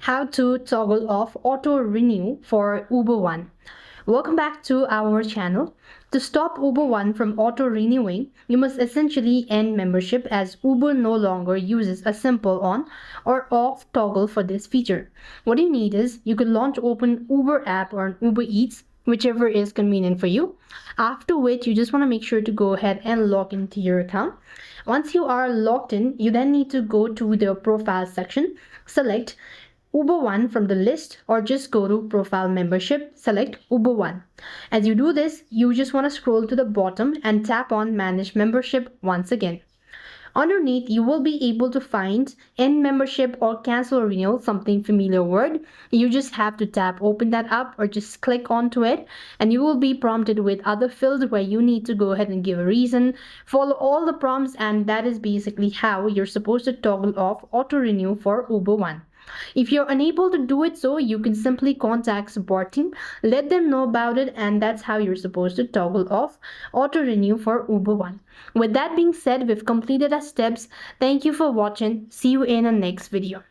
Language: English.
how to toggle off auto renew for Uber One. Welcome back to our channel. To stop Uber One from auto renewing, you must essentially end membership as Uber no longer uses a simple on or off toggle for this feature. What you need is you can launch open Uber app or an Uber Eats, whichever is convenient for you. After which you just want to make sure to go ahead and log into your account. Once you are logged in, you then need to go to the profile section, select Uber One from the list, or just go to profile membership, select Uber One. As you do this, you just want to scroll to the bottom and tap on manage membership once again. Underneath, you will be able to find end membership or cancel renewal, something familiar word. You just have to tap open that up or just click onto it, and you will be prompted with other fields where you need to go ahead and give a reason, follow all the prompts, and that is basically how you're supposed to toggle off auto renew for Uber One. If you're unable to do it so, you can simply contact support team, let them know about it, and that's how you're supposed to toggle off auto renew for Uber One. With that being said, we've completed our steps. Thank you for watching. See you in the next video.